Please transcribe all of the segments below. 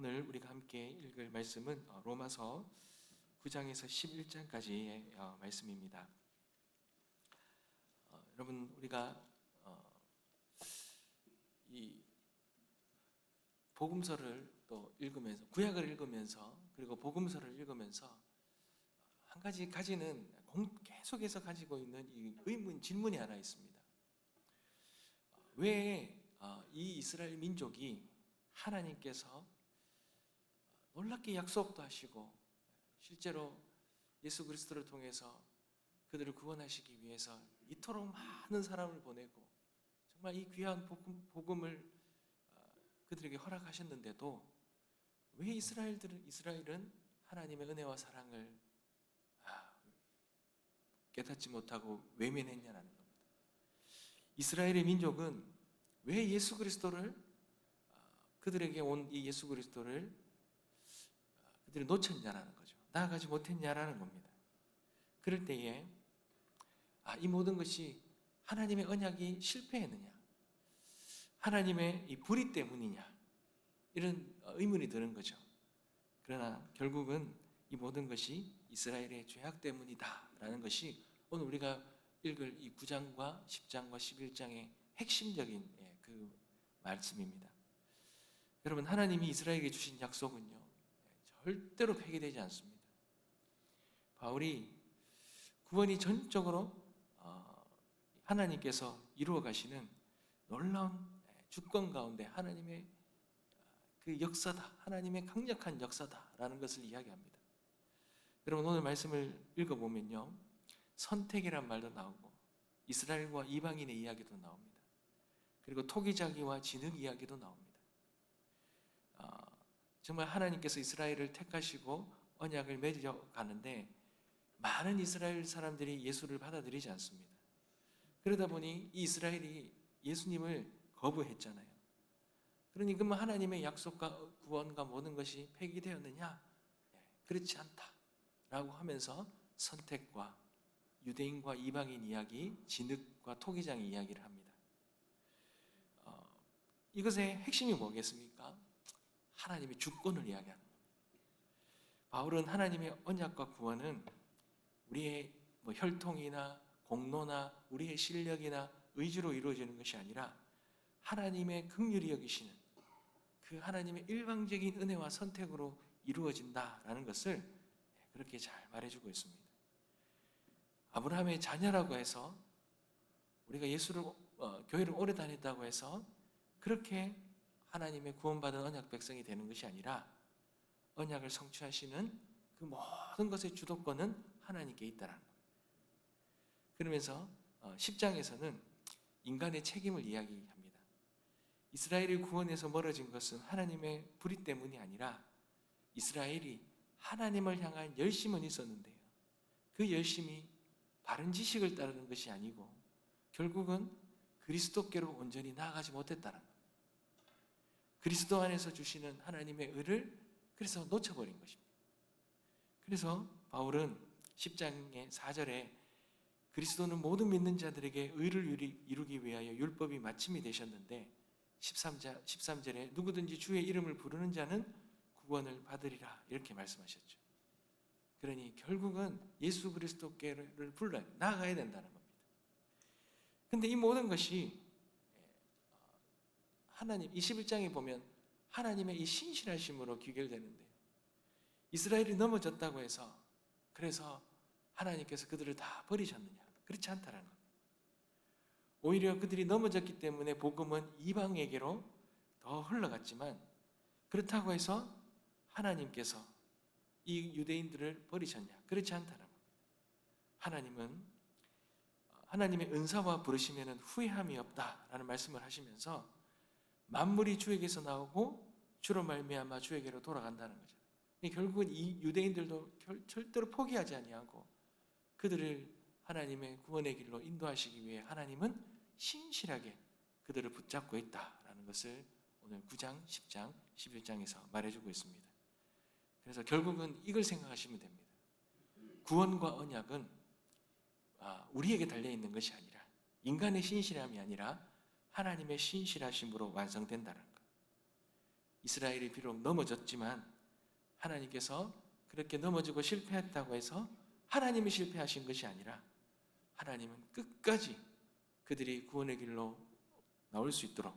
오늘 우리가 함께 읽을 말씀은 로마서 9장에서 11장까지의 말씀입니다. 여러분, 우리가 이 복음서를 또 읽으면서, 구약을 읽으면서, 그리고 복음서를 읽으면서 한 가지 계속해서 가지고 있는 이 질문이 하나 있습니다. 왜 이 이스라엘 민족이 하나님께서 놀랍게 약속도 하시고 실제로 예수 그리스도를 통해서 그들을 구원하시기 위해서 이토록 많은 사람을 보내고 정말 이 귀한 복음을 그들에게 허락하셨는데도 왜 이스라엘은 하나님의 은혜와 사랑을 깨닫지 못하고 외면했냐는 겁니다. 이스라엘의 민족은 왜 예수 그리스도를 그들에게 온 이 예수 그리스도를 그들이 놓쳤냐라는 거죠. 나아가지 못했냐라는 겁니다. 그럴 때에 이 모든 것이 하나님의 언약이 실패했느냐, 하나님의 이 불의 때문이냐, 이런 의문이 드는 거죠. 그러나 결국은 이 모든 것이 이스라엘의 죄악 때문이다라는 것이 오늘 우리가 읽을 이 9장과 10장과 11장의 핵심적인 그 말씀입니다. 여러분, 하나님이 이스라엘에게 주신 약속은요, 절대로 폐기되지 않습니다. 바울이 구원이 전적으로 하나님께서 이루어 가시는 놀라운 주권 가운데 하나님의 그 역사다, 하나님의 강력한 역사다라는 것을 이야기합니다. 여러분, 오늘 말씀을 읽어보면요, 선택이란 말도 나오고 이스라엘과 이방인의 이야기도 나옵니다. 그리고 토기자기와 진흙 이야기도 나옵니다. 정말 하나님께서 이스라엘을 택하시고 언약을 맺어 가는데 많은 이스라엘 사람들이 예수를 받아들이지 않습니다. 그러다 보니 이 이스라엘이 예수님을 거부했잖아요. 그러니 그러면 하나님의 약속과 구원과 모든 것이 폐기되었느냐? 그렇지 않다라고 하면서 선택과 유대인과 이방인 이야기, 진흙과 토기장의 이야기를 합니다. 이것의 핵심이 뭐겠습니까? 하나님의 주권을 이야기하는 겁니다. 바울은 하나님의 언약과 구원은 우리의 혈통이나 공로나 우리의 실력이나 의지로 이루어지는 것이 아니라 하나님의 긍휼히 여기시는 그 하나님의 일방적인 은혜와 선택으로 이루어진다라는 것을 그렇게 잘 말해주고 있습니다. 아브라함의 자녀라고 해서 우리가 교회를 오래 다녔다고 해서 그렇게 하나님의 구원받은 언약 백성이 되는 것이 아니라 언약을 성취하시는 그 모든 것의 주도권은 하나님께 있다는 겁니다. 그러면서 10장에서는 인간의 책임을 이야기합니다. 이스라엘이 구원에서 멀어진 것은 하나님의 불의 때문이 아니라 이스라엘이 하나님을 향한 열심은 있었는데요, 그 열심이 바른 지식을 따르는 것이 아니고 결국은 그리스도께로 온전히 나아가지 못했다는 겁니다. 그리스도 안에서 주시는 하나님의 의를 그래서 놓쳐버린 것입니다. 그래서 바울은 10장의 4절에 그리스도는 모든 믿는 자들에게 의를 이루기 위하여 율법이 마침이 되셨는데 13절에 누구든지 주의 이름을 부르는 자는 구원을 받으리라, 이렇게 말씀하셨죠. 그러니 결국은 예수 그리스도께를 불러야 나아가야 된다는 겁니다. 근데 이 모든 것이 하나님 21장에 보면 하나님의 이 신실하심으로 귀결되는데요, 이스라엘이 넘어졌다고 해서 그래서 하나님께서 그들을 다 버리셨느냐? 그렇지 않다는 겁니다. 오히려 그들이 넘어졌기 때문에 복음은 이방에게로 더 흘러갔지만 그렇다고 해서 하나님께서 이 유대인들을 버리셨냐? 그렇지 않다는 겁니다. 하나님은 하나님의 은사와 부르심에는 후회함이 없다라는 말씀을 하시면서 만물이 주에게서 나오고 주로 말미암아 주에게로 돌아간다는 거죠. 결국은 이 유대인들도 절대로 포기하지 아니하고 그들을 하나님의 구원의 길로 인도하시기 위해 하나님은 신실하게 그들을 붙잡고 있다라는 것을 오늘 9장, 10장, 11장에서 말해주고 있습니다. 그래서 결국은 이걸 생각하시면 됩니다. 구원과 언약은 우리에게 달려있는 것이 아니라, 인간의 신실함이 아니라 하나님의 신실하심으로 완성된다는 것. 이스라엘이 비록 넘어졌지만 하나님께서 그렇게 넘어지고 실패했다고 해서 하나님이 실패하신 것이 아니라 하나님은 끝까지 그들이 구원의 길로 나올 수 있도록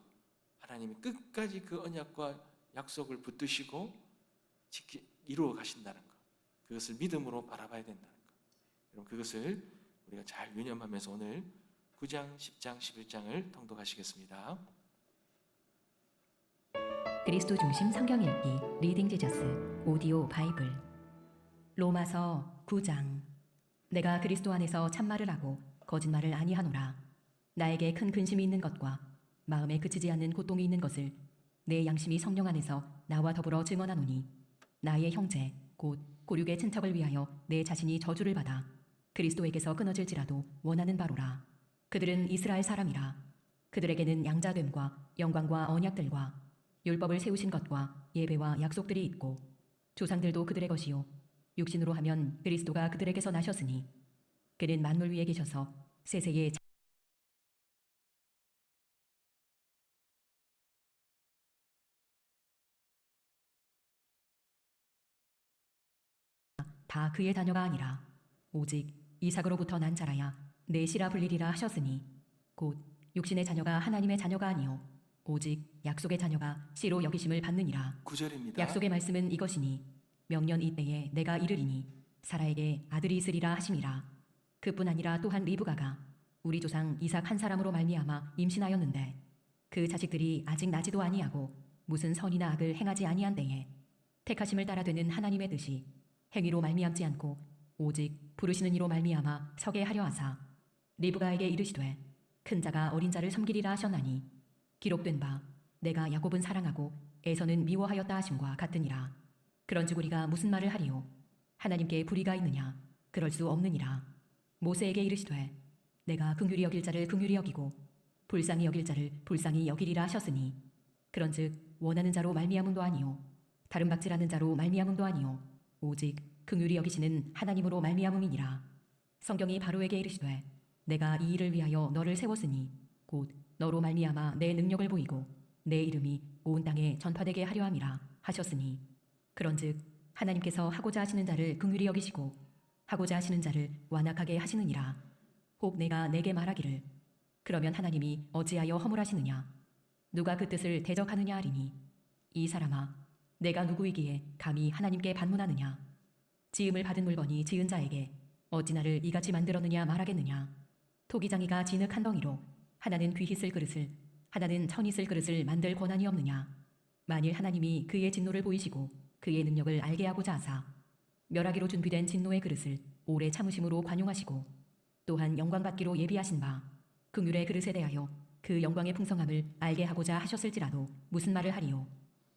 하나님이 끝까지 그 언약과 약속을 붙드시고 이루어 가신다는 것, 그것을 믿음으로 바라봐야 된다는 것. 여러분, 그것을 우리가 잘 유념하면서 오늘 9장, 10장, 11장을 통독하시겠습니다. 그리스도 중심 성경 읽기 리딩 지저스 오디오 바이블. 로마서 9장. 내가 그리스도 안에서 참말을 하고 거짓말을 아니하노라. 나에게 큰 근심이 있는 것과 마음에 그치지 않는 고통이 있는 것을 내 양심이 성령 안에서 나와 더불어 증언하노니, 나의 형제 곧 고륙의 친척을 위하여 내 자신이 저주를 받아 그리스도에게서 끊어질지라도 원하는 바로라. 그들은 이스라엘 사람이라. 그들에게는 양자됨과 영광과 언약들과 율법을 세우신 것과 예배와 약속들이 있고, 조상들도 그들의 것이요 육신으로 하면 그리스도가 그들에게서 나셨으니 그는 만물 위에 계셔서 세세에 다 그의 자녀가 아니라 오직 이삭으로부터 난 자라야 내 씨라 불리리라 하셨으니, 곧 육신의 자녀가 하나님의 자녀가 아니요 오직 약속의 자녀가 씨로 여기심을 받느니라. 9절입니다. 약속의 말씀은 이것이니, 명년 이때에 내가 이르리니 사라에게 아들이 있으리라 하심이라. 그뿐 아니라 또한 리브가가 우리 조상 이삭 한 사람으로 말미암아 임신하였는데, 그 자식들이 아직 나지도 아니하고 무슨 선이나 악을 행하지 아니한 때에 택하심을 따라 되는 하나님의 뜻이 행위로 말미암지 않고 오직 부르시는 이로 말미암아 서게 하려 하사, 리브가에게 이르시되 큰 자가 어린 자를 섬기리라 하셨나니, 기록된 바 내가 야곱은 사랑하고 에서는 미워하였다 하심과 같으니라. 그런즉 우리가 무슨 말을 하리요? 하나님께 불의가 있느냐? 그럴 수 없느니라. 모세에게 이르시되 내가 긍휼히 여길 자를 긍휼히 여기고 불쌍히 여길 자를 불쌍히 여기리라 하셨으니, 그런즉 원하는 자로 말미암음도 아니요 다른 박질하는 자로 말미암음도 아니요 오직 긍휼히 여기시는 하나님으로 말미암음이니라. 성경이 바로에게 이르시되 내가 이 일을 위하여 너를 세웠으니 곧 너로 말미암아 내 능력을 보이고 내 이름이 온 땅에 전파되게 하려 함이라 하셨으니, 그런즉 하나님께서 하고자 하시는 자를 긍휼히 여기시고 하고자 하시는 자를 완악하게 하시느니라. 혹 내가 내게 말하기를 그러면 하나님이 어찌하여 허물하시느냐? 누가 그 뜻을 대적하느냐 하리니, 이 사람아 내가 누구이기에 감히 하나님께 반문하느냐? 지음을 받은 물건이 지은 자에게 어찌 나를 이같이 만들었느냐 말하겠느냐? 토기장이가 진흙 한 덩이로 하나는 귀히 쓸 그릇을 하나는 천히 쓸 그릇을 만들 권한이 없느냐? 만일 하나님이 그의 진노를 보이시고 그의 능력을 알게 하고자 하사 멸하기로 준비된 진노의 그릇을 오래 참으심으로 관용하시고, 또한 영광받기로 예비하신 바 긍휼의 그릇에 대하여 그 영광의 풍성함을 알게 하고자 하셨을지라도 무슨 말을 하리요?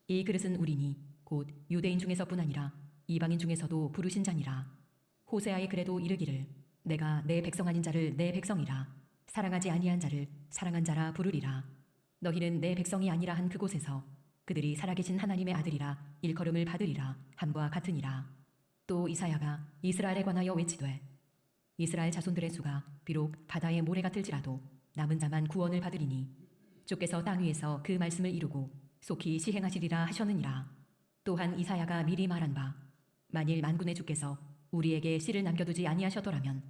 이 그릇은 우리니 곧 유대인 중에서뿐 아니라 이방인 중에서도 부르신 자니라. 호세아의 글에도 이르기를 내가 내 백성 아닌 자를 내 백성이라, 사랑하지 아니한 자를 사랑한 자라 부르리라. 너희는 내 백성이 아니라 한 그곳에서 그들이 살아계신 하나님의 아들이라 일컬음을 받으리라 함과 같으니라. 또 이사야가 이스라엘에 관하여 외치되 이스라엘 자손들의 수가 비록 바다의 모래 같을지라도 남은 자만 구원을 받으리니, 주께서 땅 위에서 그 말씀을 이루고 속히 시행하시리라 하셨느니라. 또한 이사야가 미리 말한 바 만일 만군의 주께서 우리에게 씨를 남겨두지 아니하셨더라면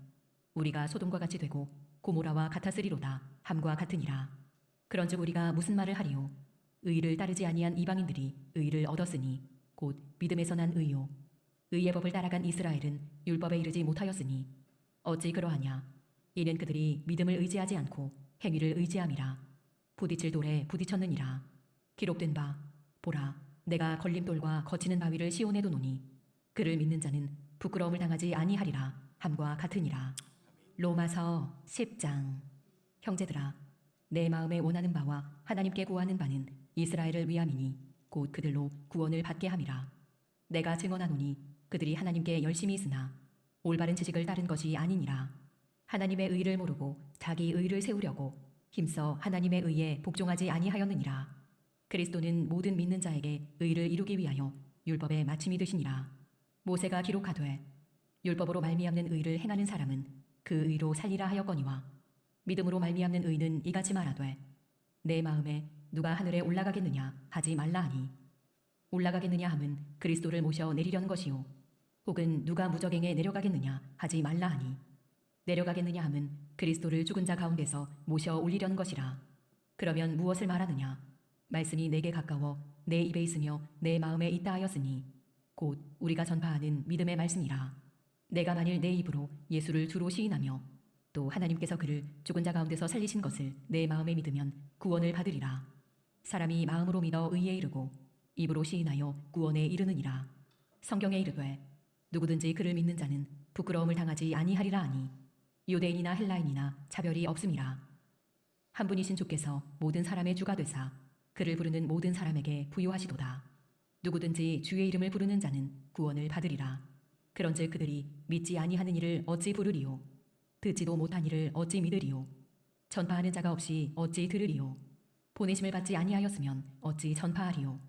우리가 소돔과 같이 되고 고모라와 같았으리로다 함과 같으니라. 그런즉 우리가 무슨 말을 하리요? 의를 따르지 아니한 이방인들이 의를 얻었으니 곧 믿음에서 난 의요 의의 법을 따라간 이스라엘은 율법에 이르지 못하였으니, 어찌 그러하냐? 이는 그들이 믿음을 의지하지 않고 행위를 의지함이라. 부딪힐 돌에 부딪혔느니라. 기록된 바 보라 내가 걸림돌과 거치는 바위를 시온에 두노니 그를 믿는 자는 부끄러움을 당하지 아니하리라 함과 같으니라. 로마서 10장. 형제들아 내 마음에 원하는 바와 하나님께 구하는 바는 이스라엘을 위함이니 곧 그들로 구원을 받게 함이라. 내가 증언하노니 그들이 하나님께 열심히 있으나 올바른 지식을 따른 것이 아니니라. 하나님의 의를 모르고 자기 의를 세우려고 힘써 하나님의 의에 복종하지 아니하였느니라. 그리스도는 모든 믿는 자에게 의를 이루기 위하여 율법의 마침이 되시니라. 모세가 기록하되 율법으로 말미암는 의를 행하는 사람은 그 의로 살리라 하였거니와, 믿음으로 말미암는 의는 이같이 말하되 내 마음에 누가 하늘에 올라가겠느냐 하지 말라 하니, 올라가겠느냐 함은 그리스도를 모셔 내리려는 것이요 혹은 누가 무적행에 내려가겠느냐 하지 말라 하니 내려가겠느냐 함은 그리스도를 죽은 자 가운데서 모셔 올리려는 것이라. 그러면 무엇을 말하느냐? 말씀이 내게 가까워 내 입에 있으며 내 마음에 있다 하였으니 곧 우리가 전파하는 믿음의 말씀이라. 내가 만일 내 입으로 예수를 주로 시인하며 또 하나님께서 그를 죽은 자 가운데서 살리신 것을 내 마음에 믿으면 구원을 받으리라. 사람이 마음으로 믿어 의에 이르고 입으로 시인하여 구원에 이르느니라. 성경에 이르되 누구든지 그를 믿는 자는 부끄러움을 당하지 아니하리라 하니 유대인이나 헬라인이나 차별이 없음이라. 한 분이신 주께서 모든 사람의 주가 되사 그를 부르는 모든 사람에게 부유하시도다. 누구든지 주의 이름을 부르는 자는 구원을 받으리라. 그런즉 그들이 믿지 아니하는 이를 어찌 부르리요? 듣지도 못한 이를 어찌 믿으리요? 전파하는 자가 없이 어찌 들으리요? 보내심을 받지 아니하였으면 어찌 전파하리요?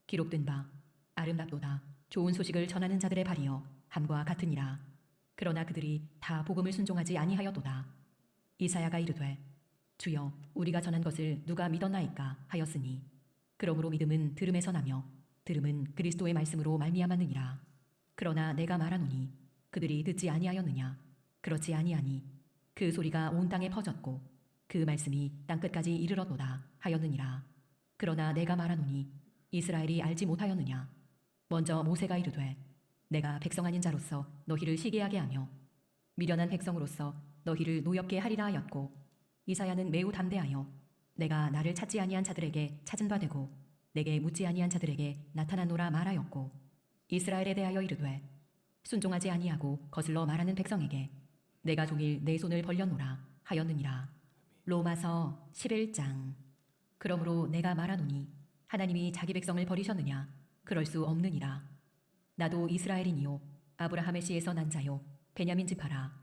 기록된 바 아름답도다 좋은 소식을 전하는 자들의 발이여 함과 같으니라. 그러나 그들이 다 복음을 순종하지 아니하였도다. 이사야가 이르되 주여 우리가 전한 것을 누가 믿었나이까 하였으니 그러므로 믿음은 들음에서 나며 들음은 그리스도의 말씀으로 말미암았느니라. 그러나 내가 말하노니 그들이 듣지 아니하였느냐? 그렇지 아니하니 그 소리가 온 땅에 퍼졌고 그 말씀이 땅끝까지 이르렀도다 하였느니라. 그러나 내가 말하노니 이스라엘이 알지 못하였느냐? 먼저 모세가 이르되 내가 백성 아닌 자로서 너희를 시기하게 하며 미련한 백성으로서 너희를 노엽게 하리라 하였고 이사야는 매우 담대하여 내가 나를 찾지 아니한 자들에게 찾은 바 되고 내게 묻지 아니한 자들에게 나타나노라 말하였고 이스라엘에 대하여 이르되 순종하지 아니하고 거슬러 말하는 백성에게 내가 종일 내 손을 벌려노라 하였느니라. 로마서 11장. 그러므로 내가 말하노니 하나님이 자기 백성을 버리셨느냐? 그럴 수 없느니라. 나도 이스라엘인이요 아브라함의 씨에서 난 자요 베냐민 지파라.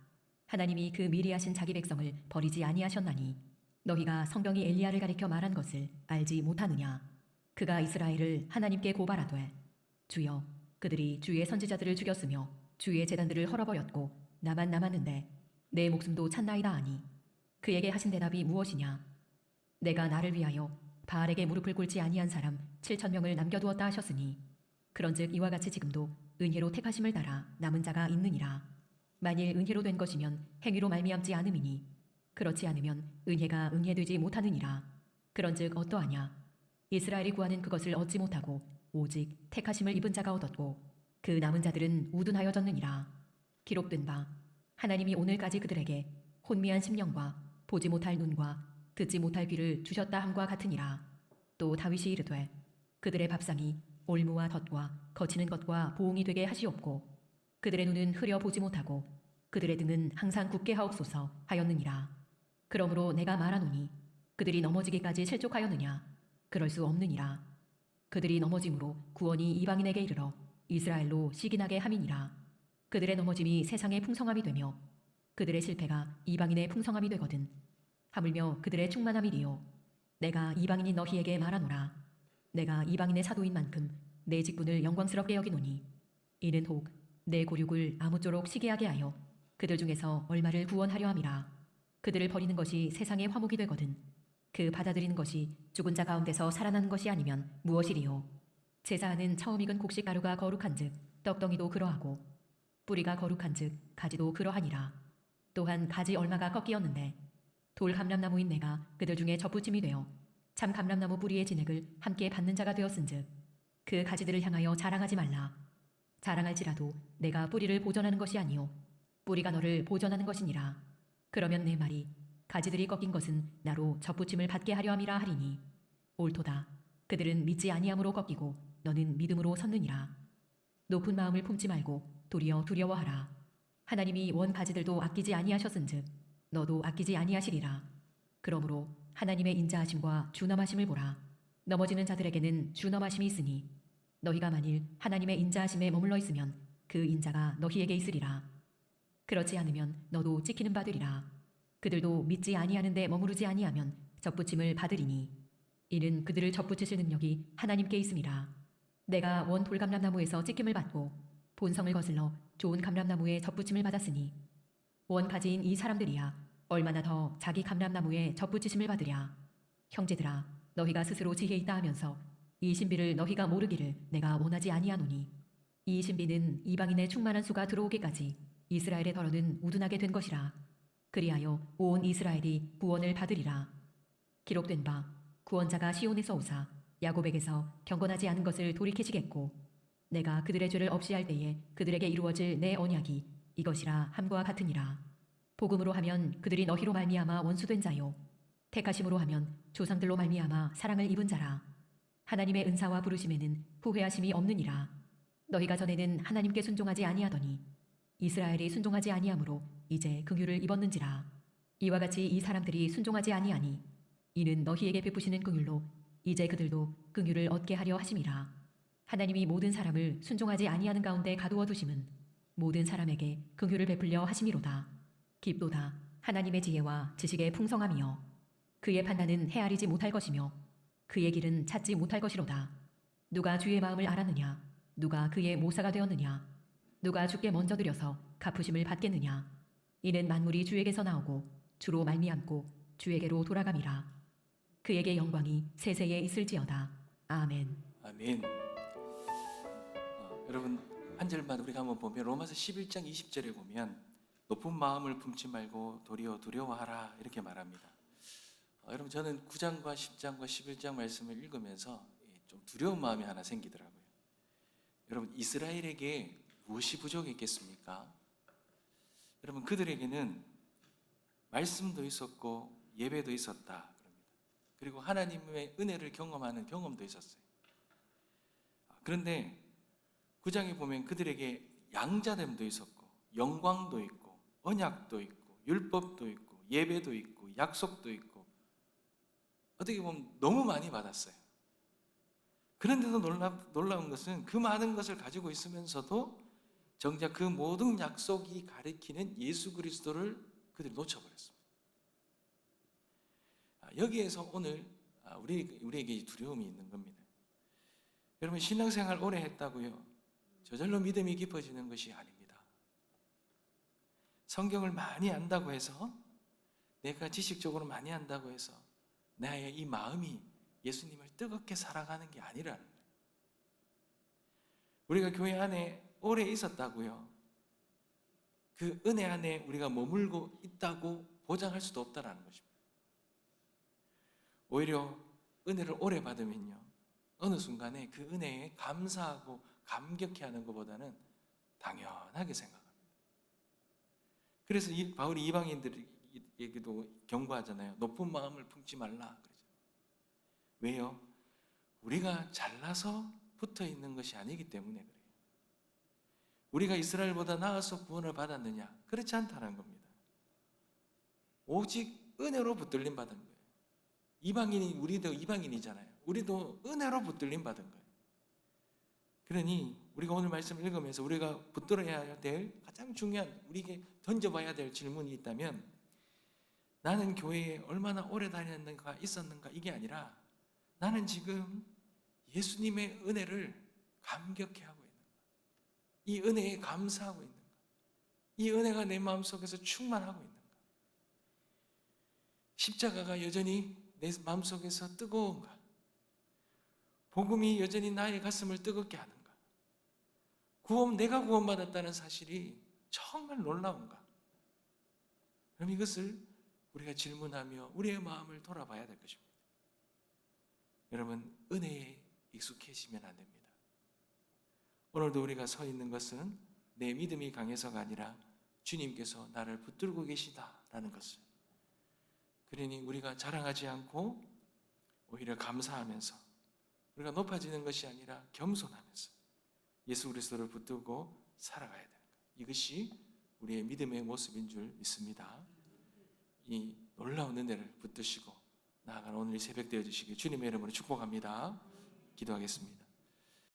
하나님이 그 미리 하신 자기 백성을 버리지 아니하셨나니 너희가 성경이 엘리야를 가리켜 말한 것을 알지 못하느냐? 그가 이스라엘을 하나님께 고발하되 주여 그들이 주의 선지자들을 죽였으며 주의 제단들을 헐어버렸고 나만 남았는데 내 목숨도 찾나이다 하니 그에게 하신 대답이 무엇이냐? 내가 나를 위하여 바알에게 무릎을 꿇지 아니한 사람 7,000명을 남겨두었다 하셨으니 그런즉 이와 같이 지금도 은혜로 택하심을 따라 남은 자가 있느니라. 만일 은혜로 된 것이면 행위로 말미암지 않음이니 그렇지 않으면 은혜가 은혜되지 못하느니라. 그런즉 어떠하냐? 이스라엘이 구하는 그것을 얻지 못하고 오직 택하심을 입은 자가 얻었고 그 남은 자들은 우둔하여졌느니라. 기록된 바 하나님이 오늘까지 그들에게 혼미한 심령과 보지 못할 눈과 듣지 못할 귀를 주셨다 함과 같으니라. 또 다윗이 이르되 그들의 밥상이 올무와 덫과 거치는 것과 보응이 되게 하시옵고 그들의 눈은 흐려 보지 못하고 그들의 등은 항상 굳게 하옵소서 하였느니라. 그러므로 내가 말하노니 그들이 넘어지기까지 실족하였느냐? 그럴 수 없느니라. 그들이 넘어짐으로 구원이 이방인에게 이르러 이스라엘로 시기나게 함이니라. 그들의 넘어짐이 세상의 풍성함이 되며 그들의 실패가 이방인의 풍성함이 되거든. 하물며 그들의 충만함이리요. 내가 이방인인 너희에게 말하노라. 내가 이방인의 사도인 만큼 내 직분을 영광스럽게 여기노니 이는 혹 내 고륙을 아무쪼록 시기하게 하여 그들 중에서 얼마를 구원하려 함이라. 그들을 버리는 것이 세상의 화목이 되거든. 그 받아들이는 것이 죽은 자 가운데서 살아나는 것이 아니면 무엇이리요? 제사하는 처음 익은 곡식 가루가 거룩한즉 떡덩이도 그러하고 뿌리가 거룩한즉 가지도 그러하니라. 또한 가지 얼마가 꺾이었는데 돌 감람나무인 내가 그들 중에 접붙임이 되어 참 감람나무 뿌리의 진액을 함께 받는 자가 되었은즉 그 가지들을 향하여 자랑하지 말라. 자랑할지라도 내가 뿌리를 보존하는 것이 아니요 뿌리가 너를 보존하는 것이니라. 그러면 내 말이 가지들이 꺾인 것은 나로 접붙임을 받게 하려 함이라 하리니 옳도다. 그들은 믿지 아니함으로 꺾이고 너는 믿음으로 섰느니라. 높은 마음을 품지 말고 도리어 두려워하라. 하나님이 원 가지들도 아끼지 아니하셨은즉 너도 아끼지 아니하시리라. 그러므로 하나님의 인자하심과 준엄하심을 보라. 넘어지는 자들에게는 준엄하심이 있으니 너희가 만일 하나님의 인자하심에 머물러 있으면 그 인자가 너희에게 있으리라. 그렇지 않으면 너도 찍히는 바 되리라. 그들도 믿지 아니하는데 머무르지 아니하면 접붙임을 받으리니 이는 그들을 접붙이실 능력이 하나님께 있음이라. 내가 원 돌감람나무에서 찍힘을 받고 본성을 거슬러 좋은 감람나무에 접붙임을 받았으니 원 가지인 이 사람들이야 얼마나 더 자기 감람나무에 접붙이심을 받으랴. 형제들아 너희가 스스로 지혜 있다 하면서 이 신비를 너희가 모르기를 내가 원하지 아니하노니 이 신비는 이방인의 충만한 수가 들어오기까지 이스라엘의 더러는 우둔하게 된 것이라. 그리하여 온 이스라엘이 구원을 받으리라. 기록된 바 구원자가 시온에서 오사 야곱에게서 경건하지 않은 것을 돌이키시겠고 내가 그들의 죄를 없이 할 때에 그들에게 이루어질 내 언약이 이것이라 함과 같으니라. 복음으로 하면 그들이 너희로 말미암아 원수된 자요 택하심으로 하면 조상들로 말미암아 사랑을 입은 자라. 하나님의 은사와 부르심에는 후회하심이 없느니라. 너희가 전에는 하나님께 순종하지 아니하더니 이스라엘이 순종하지 아니하므로 이제 긍휼을 입었는지라. 이와 같이 이 사람들이 순종하지 아니하니 이는 너희에게 베푸시는 긍휼로 이제 그들도 긍휼을 얻게 하려 하심이라. 하나님이 모든 사람을 순종하지 아니하는 가운데 가두어 두심은 모든 사람에게 긍휼을 베풀려 하심이로다. 깊도다 하나님의 지혜와 지식의 풍성함이여 그의 판단은 헤아리지 못할 것이며 그의 길은 찾지 못할 것이로다. 누가 주의 마음을 알았느냐? 누가 그의 모사가 되었느냐? 누가 주께 먼저 드려서 갚으심을 받겠느냐? 이는 만물이 주에게서 나오고 주로 말미암고 주에게로 돌아감이라. 그에게 영광이 세세에 있을지어다. 아멘. 아멘. 여러분 한 절만 우리가 한번 보면 로마서 11장 20절에 보면 높은 마음을 품지 말고 도리어 두려워하라 이렇게 말합니다. 여러분 저는 9장과 10장과 11장 말씀을 읽으면서 좀 두려운 마음이 하나 생기더라고요. 여러분 이스라엘에게 무엇이 부족했겠습니까? 여러분 그들에게는 말씀도 있었고 예배도 있었다 그럽니다. 그리고 하나님의 은혜를 경험하는 경험도 있었어요. 그런데 9장에 보면 그들에게 양자됨도 있었고 영광도 있고 언약도 있고 율법도 있고 예배도 있고 약속도 있고 어떻게 보면 너무 많이 받았어요. 그런데도 놀라운 것은 그 많은 것을 가지고 있으면서도 정작 그 모든 약속이 가리키는 예수 그리스도를 그들이 놓쳐버렸습니다. 여기에서 오늘 우리에게 두려움이 있는 겁니다. 여러분 신앙생활 오래 했다고요? 저절로 믿음이 깊어지는 것이 아닙니다. 성경을 많이 안다고 해서 내가 지식적으로 많이 안다고 해서 나의 이 마음이 예수님을 뜨겁게 사랑하는 게 아니라는 거예요. 우리가 교회 안에 오래 있었다고요? 그 은혜 안에 우리가 머물고 있다고 보장할 수도 없다는 것입니다. 오히려 은혜를 오래 받으면요 어느 순간에 그 은혜에 감사하고 감격해하는 것보다는 당연하게 생각합니다. 그래서 바울이 이방인들에게도 경고하잖아요. 높은 마음을 품지 말라 그러죠. 왜요? 우리가 잘나서 붙어 있는 것이 아니기 때문에 그래요. 우리가 이스라엘보다 나아서 구원을 받았느냐? 그렇지 않다는 겁니다. 오직 은혜로 붙들림 받은 거예요. 우리도 이방인이잖아요. 우리도 은혜로 붙들림 받은 거예요. 그러니 우리가 오늘 말씀을 읽으면서 우리가 붙들어야 될 가장 중요한 우리에게 던져봐야 될 질문이 있다면 나는 교회에 얼마나 오래 다녔는가 있었는가 이게 아니라 나는 지금 예수님의 은혜를 감격해하고 있는가, 이 은혜에 감사하고 있는가, 이 은혜가 내 마음속에서 충만하고 있는가, 십자가가 여전히 내 마음속에서 뜨거운가, 복음이 여전히 나의 가슴을 뜨겁게 하는가, 내가 구원받았다는 사실이 정말 놀라운가. 그럼 이것을 우리가 질문하며 우리의 마음을 돌아봐야 될 것입니다. 여러분 은혜에 익숙해지면 안 됩니다. 오늘도 우리가 서 있는 것은 내 믿음이 강해서가 아니라 주님께서 나를 붙들고 계시다라는 것을, 그러니 우리가 자랑하지 않고 오히려 감사하면서 우리가 높아지는 것이 아니라 겸손하면서 예수 그리스도를 붙들고 살아가야 되는 거예요. 이것이 우리의 믿음의 모습인 줄 믿습니다. 이 놀라운 은혜를 붙드시고 나아가는 오늘 이 새벽 되어주시길 주님의 이름으로 축복합니다. 기도하겠습니다.